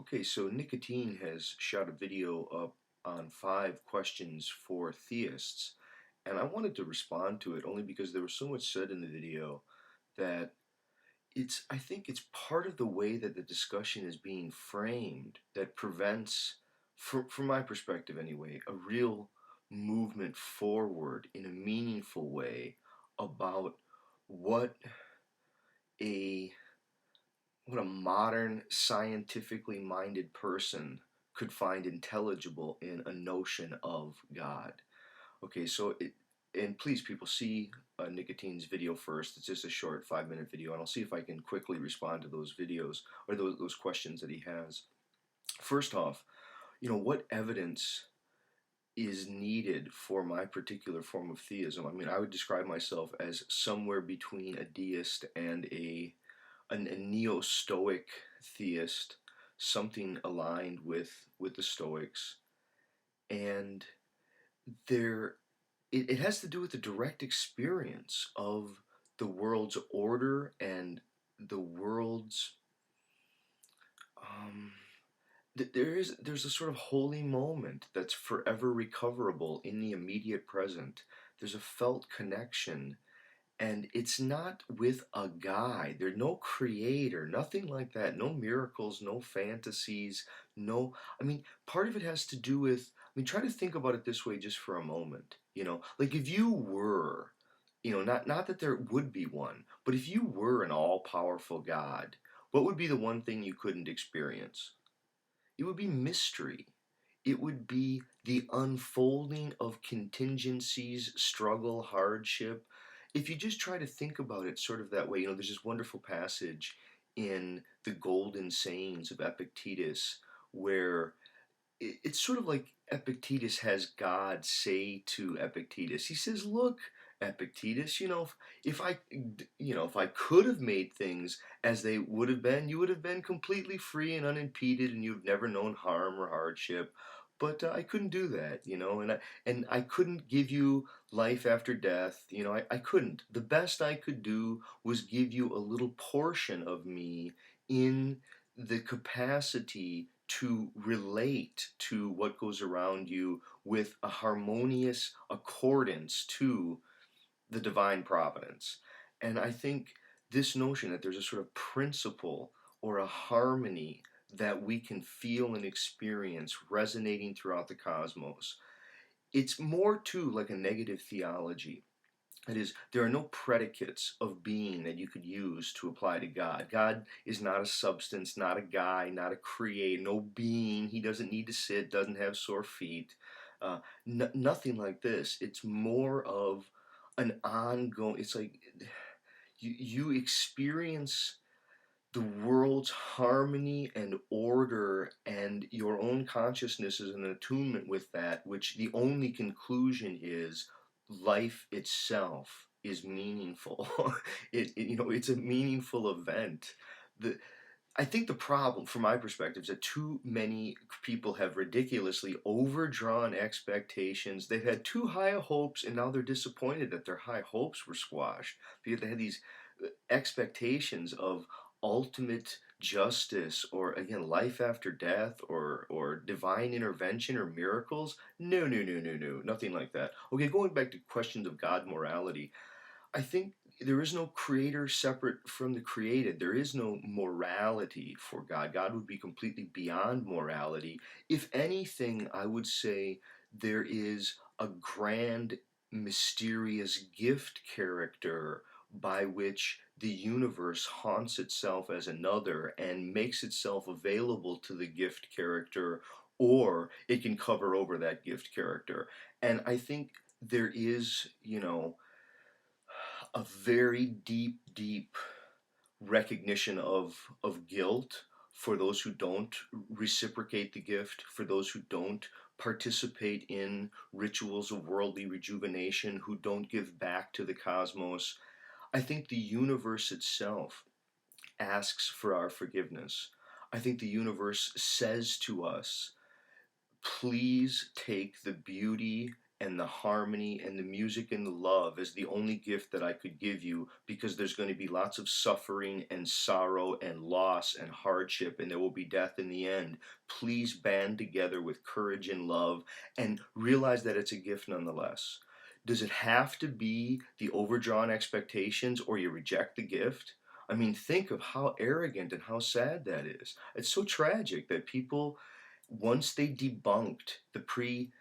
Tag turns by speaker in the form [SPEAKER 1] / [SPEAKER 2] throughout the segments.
[SPEAKER 1] Okay, so Nicotine has shot a video up on 5 questions for theists, and I wanted to respond to it only because there was so much said in the video that I think it's part of the way that the discussion is being framed that prevents, from my perspective anyway, a real movement forward in a meaningful way about what a what a modern, scientifically minded person could find intelligible in a notion of God. Okay, and please, people, see Nicotine's video first. It's just a short 5-minute video, and I'll see if I can quickly respond to those videos or those questions that he has. First off, what evidence is needed for my particular form of theism? I mean, I would describe myself as somewhere between a deist and a neo-Stoic theist, something aligned with the Stoics, and there it has to do with the direct experience of the world's order and the world's um, there's a sort of holy moment that's forever recoverable in the immediate present. There's a felt connection, and it's not with a guy. There's no creator, nothing like that. No miracles, no fantasies, no. I mean, part of it has to do with. I mean, try to think about it this way just for a moment. Like if you were, not that there would be one, but if you were an all-powerful God, what would be the one thing you couldn't experience? It would be mystery. It would be the unfolding of contingencies, struggle, hardship. If you just try to think about it sort of that way, there's this wonderful passage in the Golden Sayings of Epictetus where it's sort of like Epictetus has God say to Epictetus. He says, "Look, Epictetus, if I could have made things as they would have been, you would have been completely free and unimpeded, and you've never known harm or hardship. But I couldn't do that, and I couldn't give you life after death. I couldn't. The best I could do was give you a little portion of me in the capacity to relate to what goes around you with a harmonious accordance to the divine providence." And I think this notion that there's a sort of principle or a harmony that we can feel and experience resonating throughout the cosmos, it's more too like a negative theology. That is, there are no predicates of being that you could use to apply to God. God is not a substance, not a guy, not a creator, no being. He doesn't need to sit, doesn't have sore feet. Nothing like this. It's more of an ongoing, it's like you experience the world's harmony and order, and your own consciousness is an attunement with that, which the only conclusion is life itself is meaningful. It's a meaningful event. The I think the problem, from my perspective, is that too many people have ridiculously overdrawn expectations. They've had too high hopes, and now they're disappointed that their high hopes were squashed because they had these expectations of ultimate justice, or again life after death, or divine intervention or miracles. No, no, no, no, no, nothing like that. Okay, going back to questions of God morality, I think there is no creator separate from the created. There is no morality for God. God would be completely beyond morality. If anything, I would say there is a grand, mysterious gift character by which the universe haunts itself as another and makes itself available to the gift character, or it can cover over that gift character. And I think there is, a very deep, deep recognition of guilt for those who don't reciprocate the gift, for those who don't participate in rituals of worldly rejuvenation, who don't give back to the cosmos. I think the universe itself asks for our forgiveness. I think the universe says to us, please take the beauty and the harmony and the music and the love as the only gift that I could give you, because there's going to be lots of suffering and sorrow and loss and hardship, and there will be death in the end. Please band together with courage and love and realize that it's a gift nonetheless. Does it have to be the overdrawn expectations or you reject the gift? I mean, think of how arrogant and how sad that is. It's so tragic that people, once they debunked the pre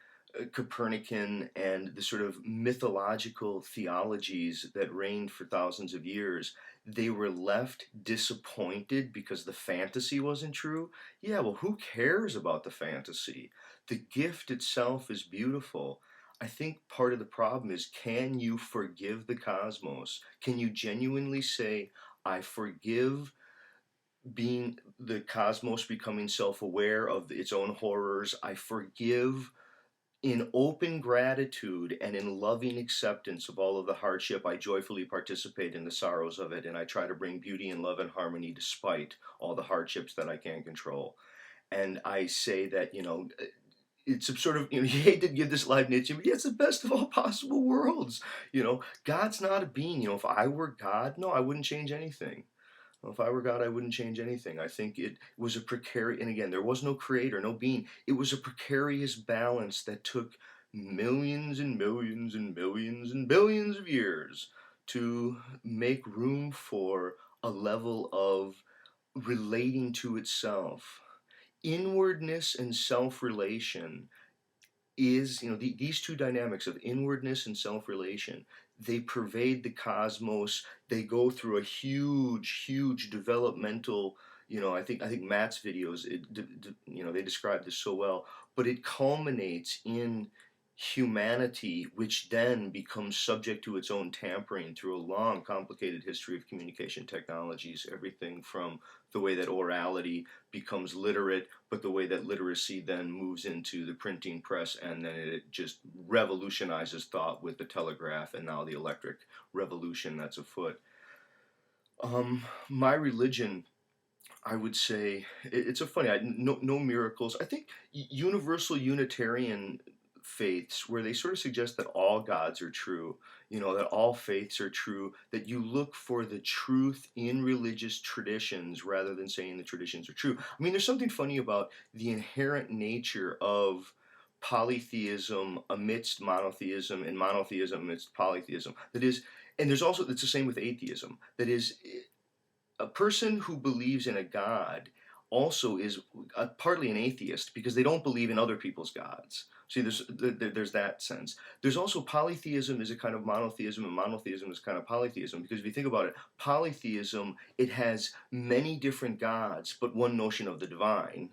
[SPEAKER 1] Copernican and the sort of mythological theologies that reigned for thousands of years, they were left disappointed because the fantasy wasn't true. Yeah, well, who cares about the fantasy? The gift itself is beautiful. I think part of the problem is, can you forgive the cosmos? Can you genuinely say, I forgive being the cosmos becoming self aware of its own horrors? I forgive in open gratitude and in loving acceptance of all of the hardship. I joyfully participate in the sorrows of it, and I try to bring beauty and love and harmony despite all the hardships that I can't control. And I say that, it's a sort of, you hate to give this Leibnizian, but yeah, it's the best of all possible worlds. God's not a being. If I were God, no, I wouldn't change anything. Well, if I were God, I wouldn't change anything. I think it was a precarious, and again, there was no creator, no being. It was a precarious balance that took millions and millions and millions and billions of years to make room for a level of relating to itself. Inwardness and self relation is, these two dynamics of inwardness and self-relation, they pervade the cosmos. They go through a huge developmental, I think Matt's videos, they describe this so well, but it culminates in humanity, which then becomes subject to its own tampering through a long complicated history of communication technologies, everything from the way that orality becomes literate, but the way that literacy then moves into the printing press, and then it just revolutionizes thought with the telegraph and now the electric revolution that's afoot. My religion, I would say, it's a funny, no miracles. I think universal Unitarian faiths, where they sort of suggest that all gods are true, that all faiths are true, that you look for the truth in religious traditions rather than saying the traditions are true. I mean, there's something funny about the inherent nature of polytheism amidst monotheism and monotheism amidst polytheism. That is, and there's also, it's the same with atheism. That is, a person who believes in a god also is partly an atheist because they don't believe in other people's gods. See, there's that sense. There's also polytheism is a kind of monotheism, and monotheism is kind of polytheism, because if you think about it, polytheism, it has many different gods, but one notion of the divine,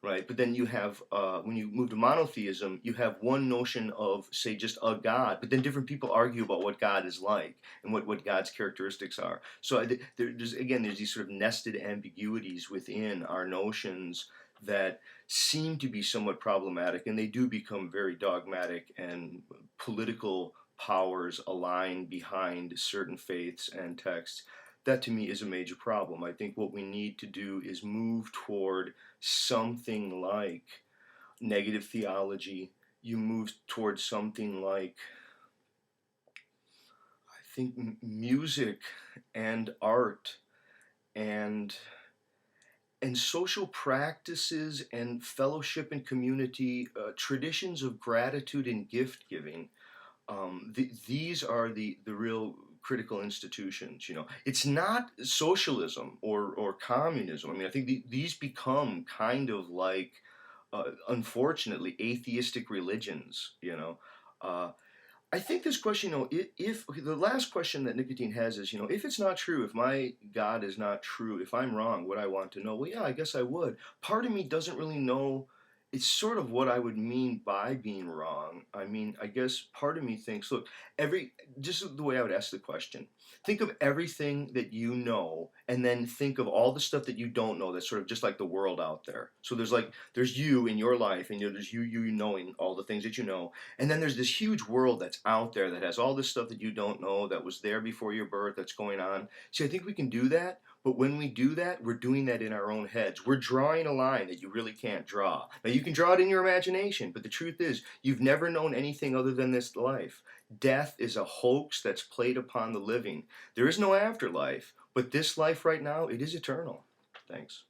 [SPEAKER 1] right? But then you have, when you move to monotheism, you have one notion of, say, just a God, but then different people argue about what God is like and what God's characteristics are. So there's these sort of nested ambiguities within our notions that seem to be somewhat problematic, and they do become very dogmatic, and political powers align behind certain faiths and texts. That to me is a major problem. I think what we need to do is move toward something like negative theology. You move towards something like, I think, music and art and social practices and fellowship and community, traditions of gratitude and gift giving. These are the real critical institutions. It's not socialism or communism. I mean, I think these become kind of like, unfortunately, atheistic religions. I think this question, if okay, the last question that Nicotine has is, if it's not true, if my God is not true, if I'm wrong, would I want to know? Well, yeah, I guess I would. Part of me doesn't really know. It's sort of what I would mean by being wrong. I mean, I guess part of me thinks, look, just the way I would ask the question, think of everything that you know, and then think of all the stuff that you don't know that's sort of just like the world out there. So there's you in your life, and there's you knowing all the things that you know, and then there's this huge world that's out there that has all this stuff that you don't know, that was there before your birth, that's going on. See, I think we can do that, But when we do that, we're doing that in our own heads. We're drawing a line that you really can't draw. Now, you can draw it in your imagination, but the truth is, you've never known anything other than this life. Death is a hoax that's played upon the living. There is no afterlife, but this life right now, it is eternal. Thanks.